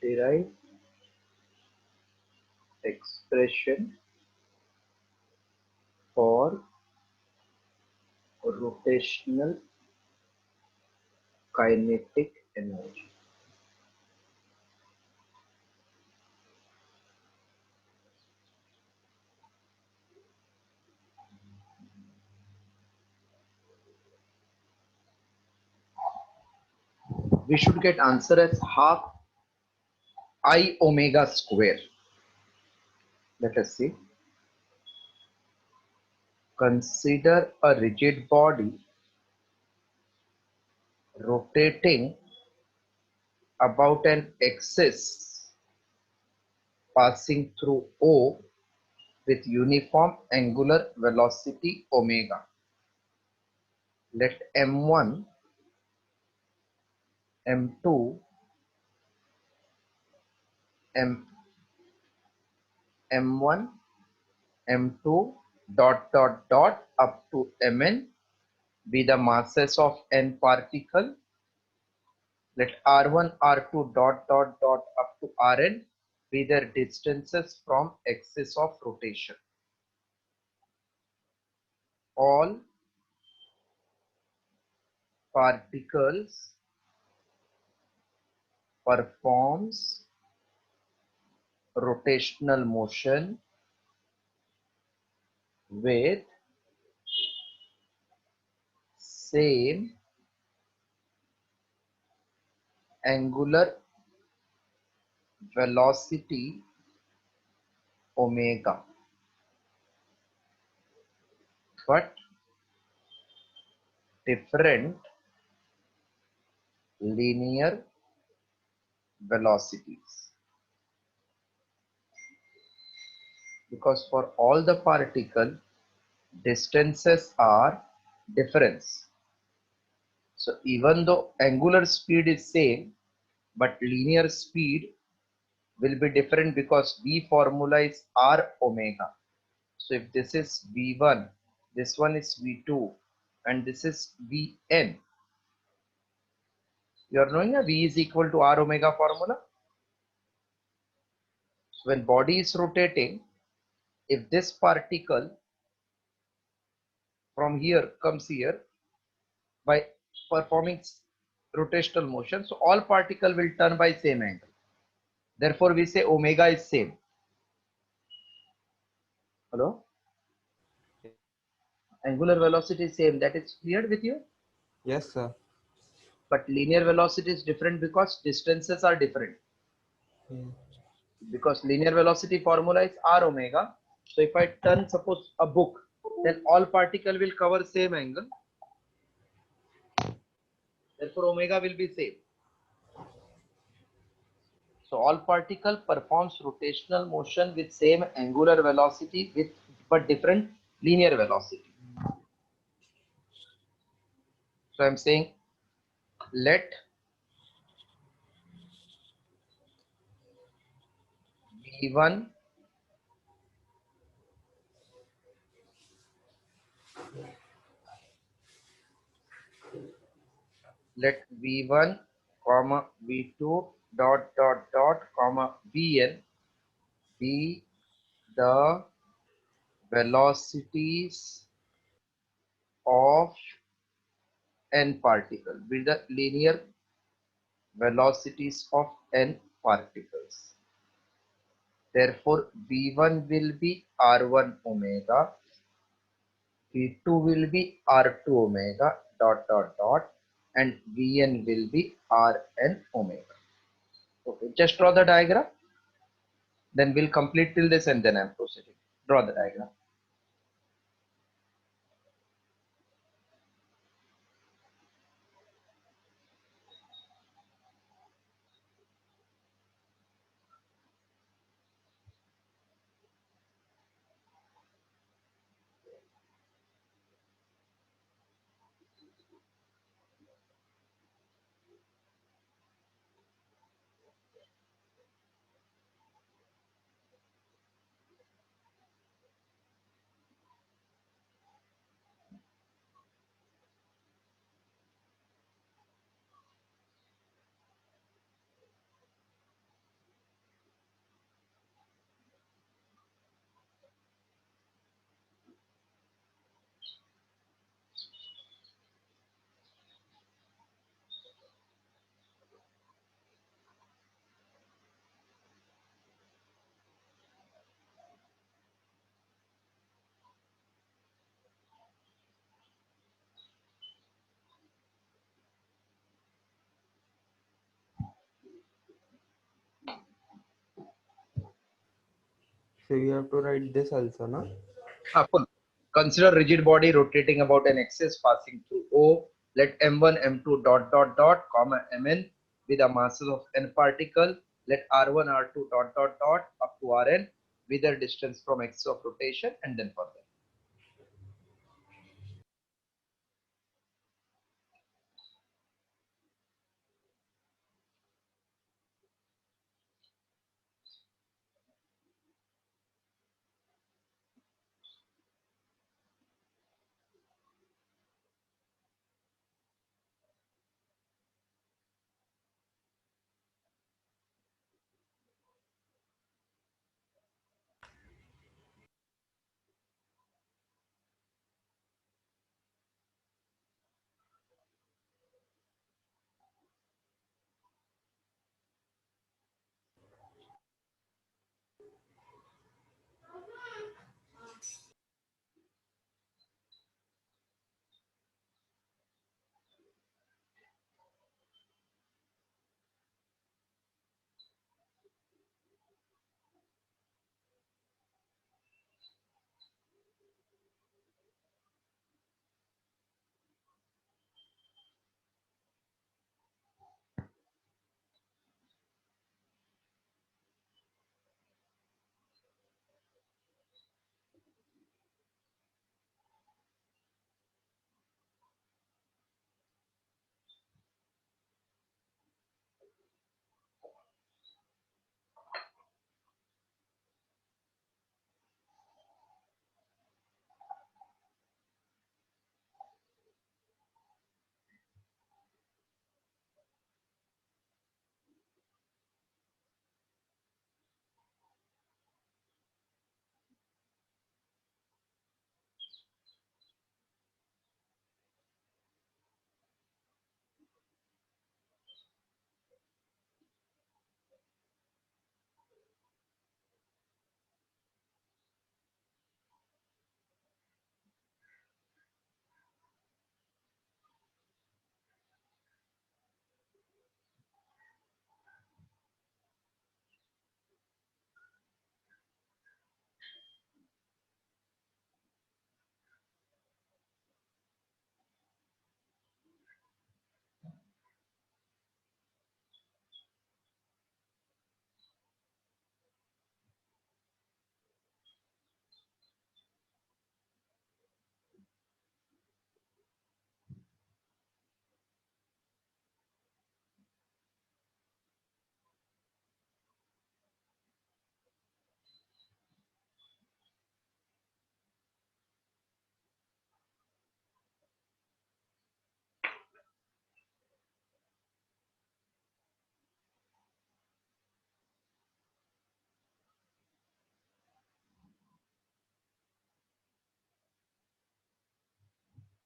derive expression for rotational kinetic energy. We should get answer as half I omega square. Let us see. Consider a rigid body rotating about an axis passing through O with uniform angular velocity omega. Let m1, m2, m1, m2 dot up to mn be the masses of n particle. Let r1, r2 dot up to rn be their distances from axis of rotation. All particles performs rotational motion with same angular velocity omega, but different linear velocities, because for all the particle distances are different. So even though angular speed is same, but linear speed will be different because V formula is r omega. So if this is V1, this one is V2, and this is Vn. You are knowing that V is equal to r omega formula. So when body is rotating, if this particle from here comes here by performing rotational motion, so all particle will turn by same angle. Therefore, we say omega is same. Hello? Angular velocity is same. That is clear with you? Yes, sir. But linear velocity is different because distances are different. Hmm. Because linear velocity formula is r omega. So if I turn suppose a book, then all particle will cover same angle. Therefore, omega will be same. So all particle performs rotational motion with same angular velocity with but different linear velocity. So I'm saying let V1 let V1 comma V2 dot comma Vn be the velocities of n particle, be the linear velocities of n particles. Therefore, V1 will be R1 omega, V2 will be R2 omega dot and Vn will be Rn omega. Okay, just draw the diagram. Then we'll complete till this and then I'm proceeding. Draw the diagram. So you have to write this also, no? Full. Consider rigid body rotating about an axis passing through O. Let M1, M2 dot dot dot, comma Mn with a masses of n particle. Let R1, R2 dot dot dot up to Rn with their distance from axis of rotation and then further.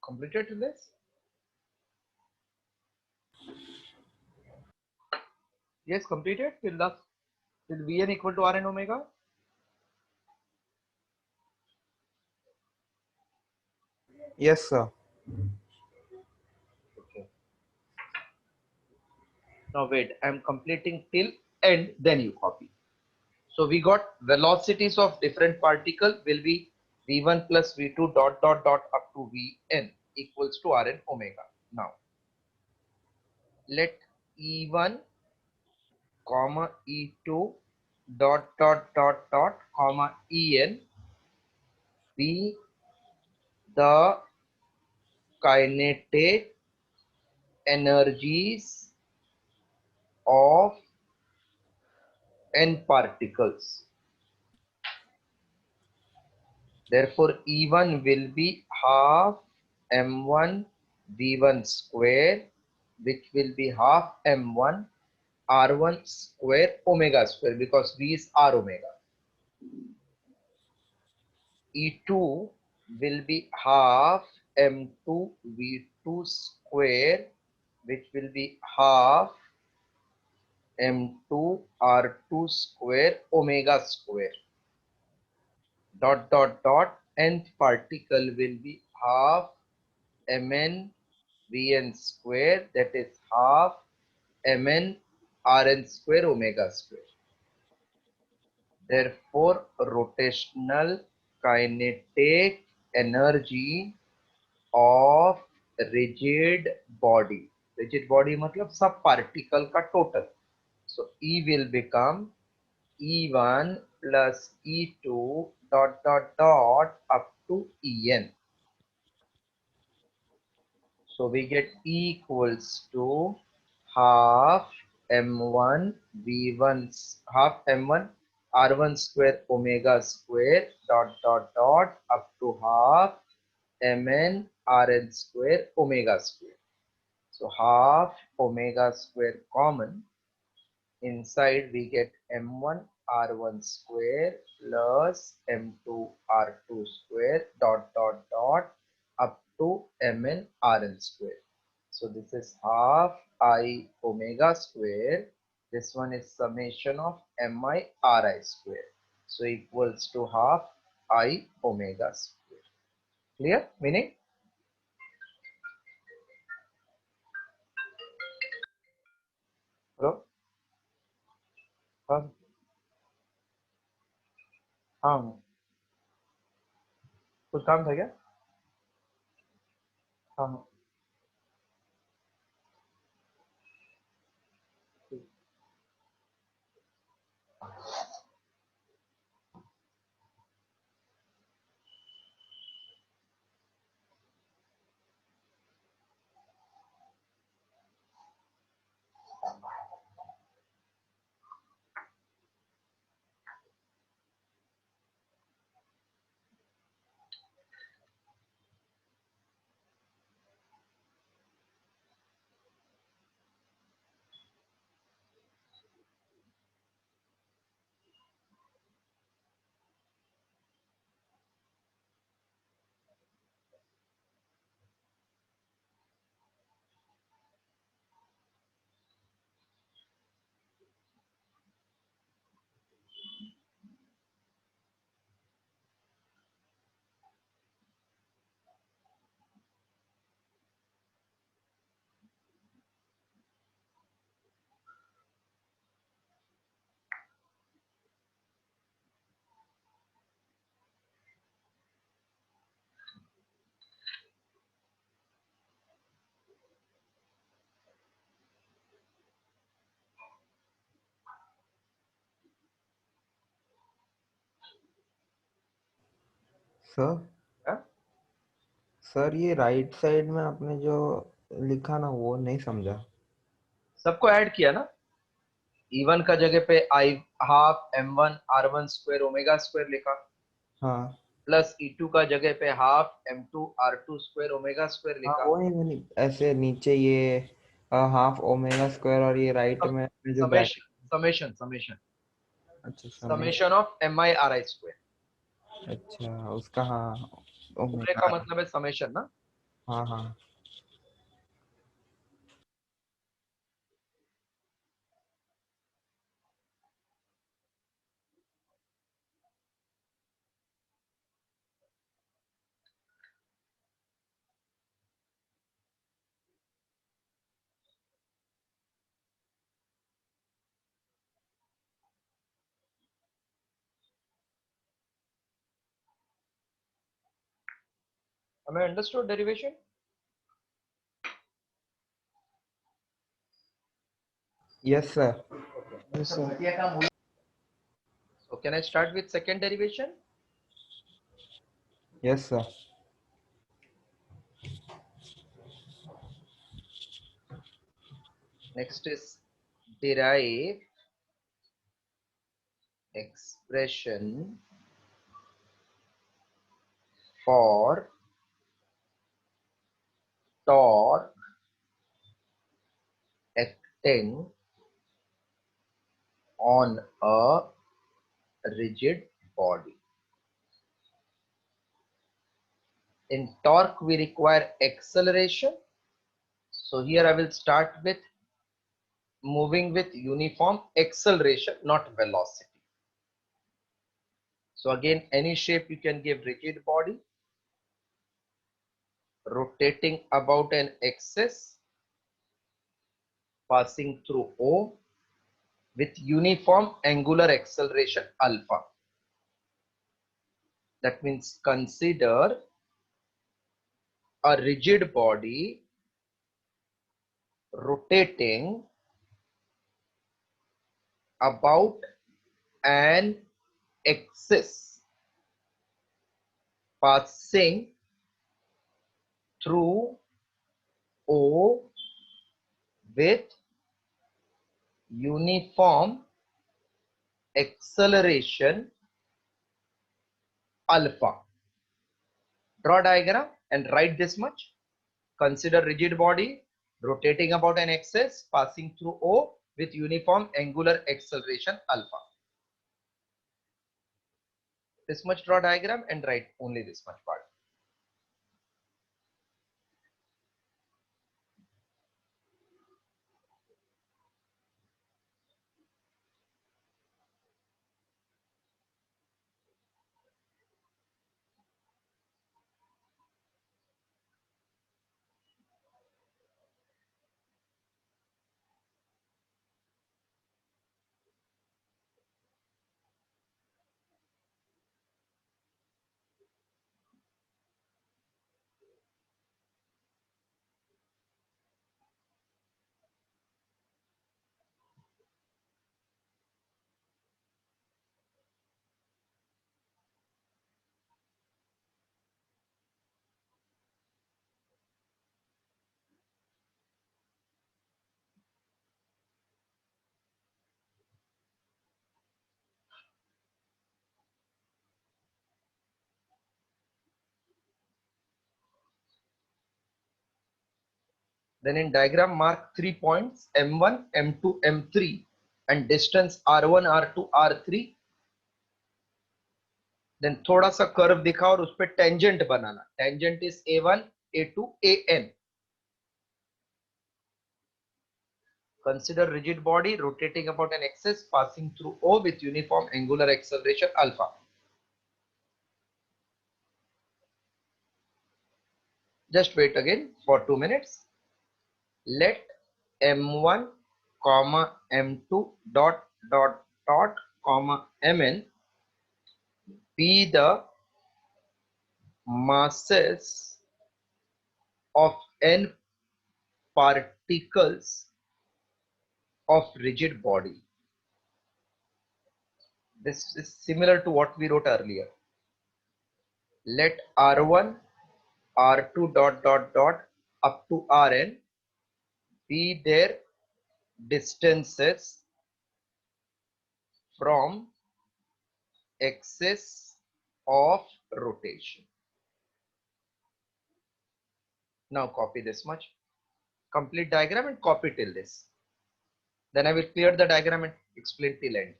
Completed till this? Yes, completed till Vn equal to Rn omega. Yes, sir. Okay. Now wait, I'm completing till end, then you copy. So we got velocities of different particle will be v1 plus v2 dot dot dot up to vn equals to Rn omega. Now let E1 comma E2 dot dot dot dot comma En be the kinetic energies of n particles. Therefore, E1 will be half m1 v1 square, which will be half m1 r1 square omega square because v is r omega. E2 will be half m2 v2 square, which will be half m2 r2 square omega square. Dot dot dot nth particle will be half mn vn square, that is half mn rn square omega square. Therefore, rotational kinetic energy of rigid body मतलब सब particle का total. So E will become E1 plus E2 dot dot dot up to En. So we get E equals to half M1 V1 half M1 R1 square omega square dot dot dot up to half Mn Rn square omega square. So half omega square common. Inside we get M1 R1 square plus M2 R2 square dot dot dot up to Mn Rn square. So this is half I omega square. This one is summation of Mi Ri square. So equals to half I omega square. Clear? Meaning? Bro? हाँ हाँ कुछ काम था क्या? हाँ हाँ sir हाँ? Sir ये राइट साइड में आपने जो लिखा ना वो नहीं समझा। सबको ऐड किया ना E1 का जगह पे I half M1 R1 square omega square लिखा हाँ प्लस E2 का जगह पे half M2 R2 square omega square हाँ लिखा वो नहीं मैंने ऐसे नीचे ये हाफ ओमेगा स्क्वायर और ये राइट में आपने जो समेशन ब्रैकेट। समेशन समेशन अच्छा समय। Summation of Mi Ri square अच्छा उसका हाँ पूरे का ओमेगा। मतलब है समेशन ना हाँ हाँ हमें understood derivation yes sir. Yes, sir. so can I start with second derivation yes sir. next is derive expression for torque acting on a rigid body. In torque, we require acceleration. So here I will start with moving with uniform acceleration, not velocity. So again, any shape you can give rigid body, rotating about an axis, passing through O, with uniform angular acceleration alpha. That means consider a rigid body rotating about an axis passing through O with uniform acceleration alpha. Draw diagram and write this much. Consider rigid body rotating about an axis passing through O with uniform angular acceleration alpha. This much draw diagram and write only this much part. Then in diagram mark 3 points M1, M2, M3 and distance R1, R2, R3. Then थोड़ा सा curve दिखा और उस पे tangent banana. Tangent is A1, A2, AN. Consider rigid body rotating about an axis passing through O with uniform angular acceleration alpha. Just wait again for 2 minutes. Let M1, M2 dot dot dot Mn be the masses of n particles of rigid body. This is similar to what we wrote earlier. Let R1, R2 dot dot dot up to Rn be their distances from axis of rotation. Now copy this much. Complete diagram and copy till this. Then I will clear the diagram and explain till end.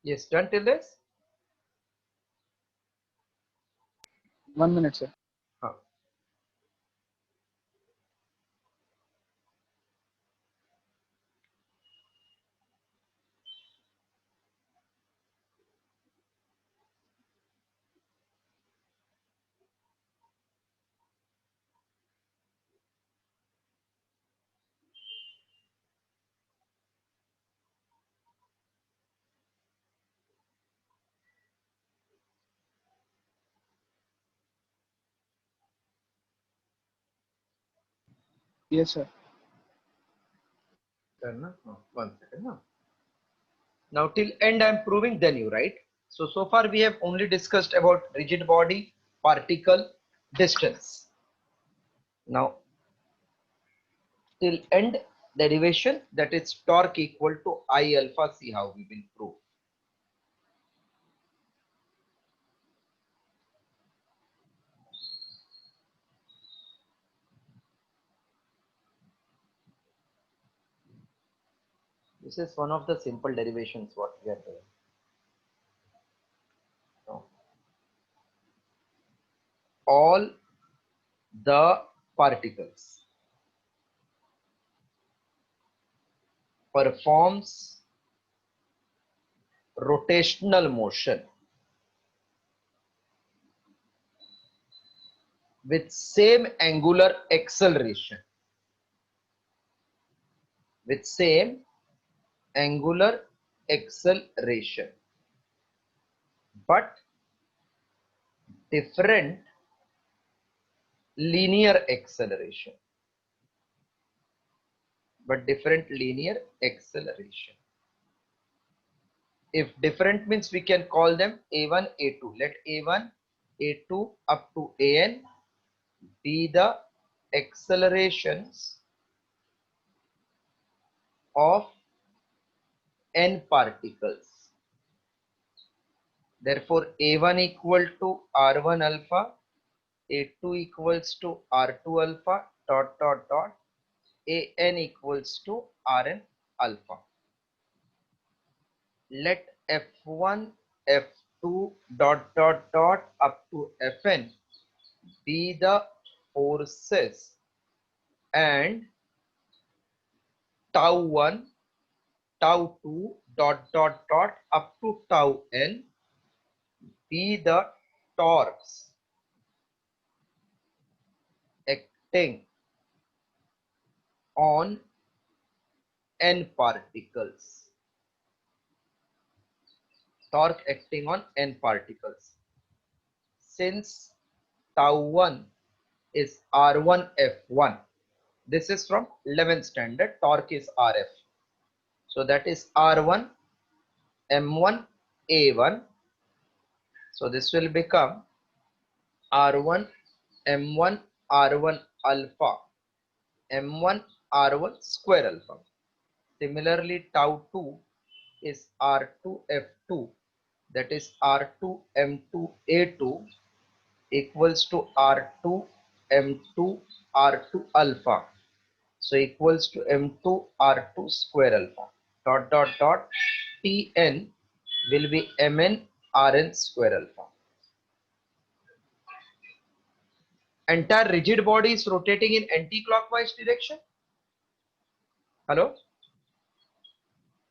Yes, done till this? 1 minute, sir. Huh. Yes, sir. One second. No. Now till end I am proving, then you write. So far we have only discussed about rigid body, particle, distance. Now till end derivation, that is torque equal to I alpha. See how we will prove. This is one of the simple derivations what we are doing. Now, all the particles performs rotational motion with same angular acceleration, with same angular acceleration, but different linear acceleration, if different means we can call them a1 a2. Let a1 a2 up to an be the accelerations of n particles. Therefore a1 equal to r1 alpha, a2 equals to r2 alpha dot dot dot, an equals to rn alpha. Let f1 f2 dot dot dot up to fn be the forces, and tau 1 tau 2 dot dot dot up to tau n be the torques acting on n particles. Torque acting on n particles. Since tau 1 is r1 f1, this is from 11th standard, torque is rf. So that is r1 m1 a1. So this will become r1 m1 r1 alpha m1 r1 square alpha. Similarly, tau 2 is r2 f2, that is r2 m2 a2 equals to r2 m2 r2 alpha. So equals to m2 r2 square alpha dot dot dot, tn will be mn rn square alpha. Entire rigid body is rotating in anti-clockwise direction. Hello?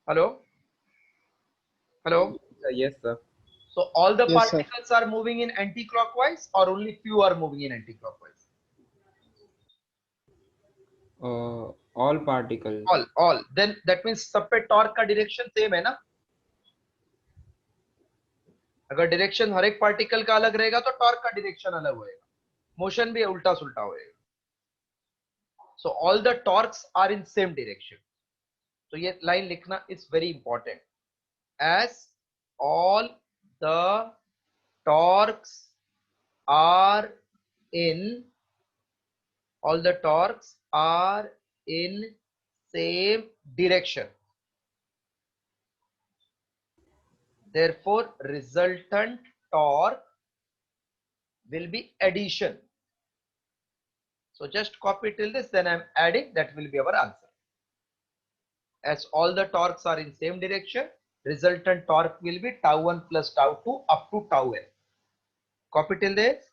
Hello? Hello? Yes, sir. So all the Yes, sir. particles are moving in anti-clockwise, or only few are moving in anti-clockwise? All particles. All. Then that means सब पे torque का direction same है ना? अगर direction हर एक particle का अलग रहेगा तो torque का direction अलग होएगा. Motion भी उल्टा सुल्टा होएगा. So all the torques are in same direction. तो ये line लिखना is very important. As all the torques are in same direction, therefore resultant torque will be addition. So just copy till this, then I am adding, that will be our answer. As all the torques are in same direction, resultant torque will be tau 1 plus tau 2 up to tau n. Copy till this.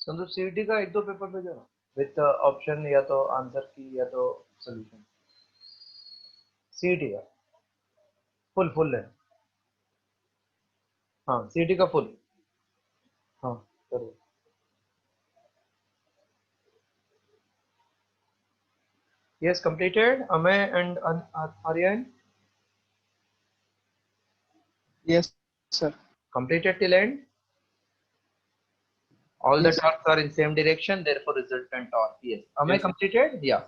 Santu CET का एक दो paper भेजो ना with option या तो answer की या तो सोल्यूशन। सीईटी का फुल है। हाँ सीईटी का फुल। हाँ जरूर। Yes, completed. Amay and Aryan Yes, sir. completed till end. All the Yes, sir. torques are in same direction, therefore resultant torque. Yes. Amay Yes. completed? Yeah.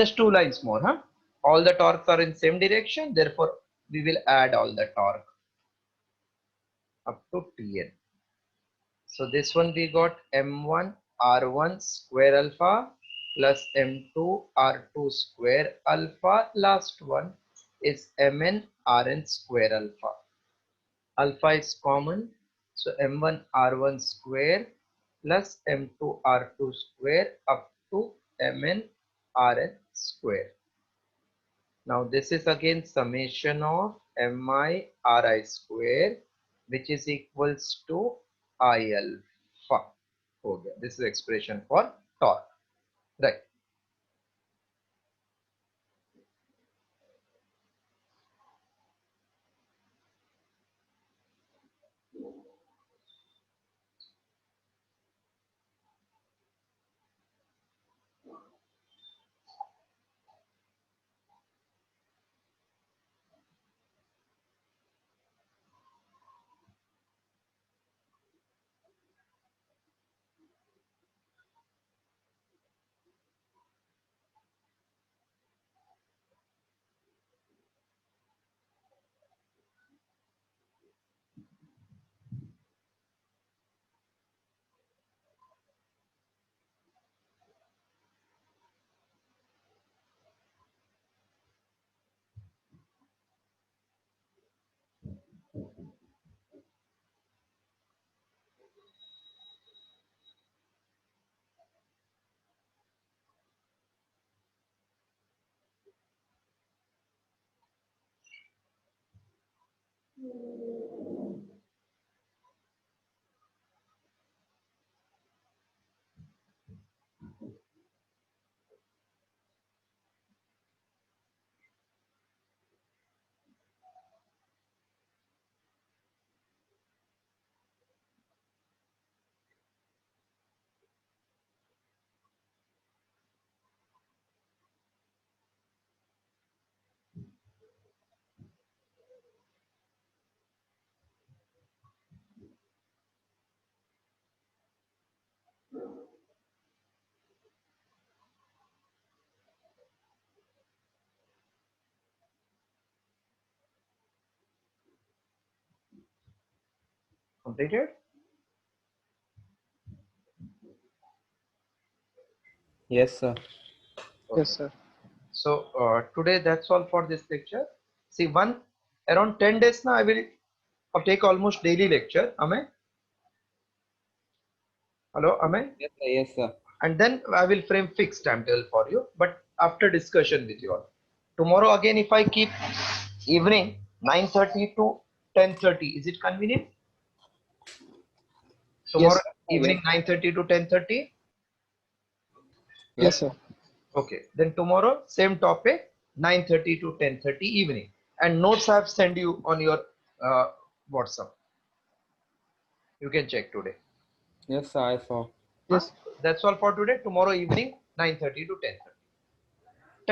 Just two lines more, huh? All the torques are in same direction, therefore we will add all the torque up to Tn. So this one we got M1 R1 square alpha plus M2 R2 square alpha. Last one is Mn Rn square alpha. Alpha is common, so m1 r1 square plus m2 r2 square up to mn rn square. Now this is again summation of mi ri square, which is equals to I alpha. Okay, this is expression for torque, right? Completed? Yes, sir. Okay. Yes, sir. So today that's all for this lecture. See, around 10 days now I will take almost daily lecture. Am I? Hello, am I? Yes, sir. Yes, sir. And then I will frame fixed timetable for you, but after discussion with you all. Tomorrow again, if I keep evening 9:30 to 10:30, is it convenient? Tomorrow Yes. evening Yes. 9:30 to 10:30. Yes, Yes. sir. Okay. Then tomorrow same topic 9:30 to 10:30 evening, and notes I have sent you on your WhatsApp. You can check today. Yes, sir. I saw. Huh? Yes. That's all for today. Tomorrow evening 9:30 to 10:30.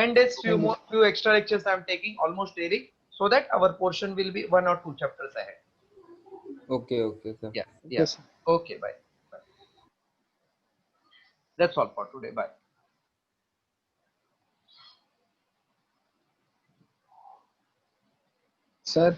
10 days, Thank you. few extra lectures I am taking almost daily, so that our portion will be 1 or 2 chapters ahead. Okay. Okay, sir. Yeah, yeah. Yes, sir. Okay, bye. Bye. That's all for today. Bye. Sir.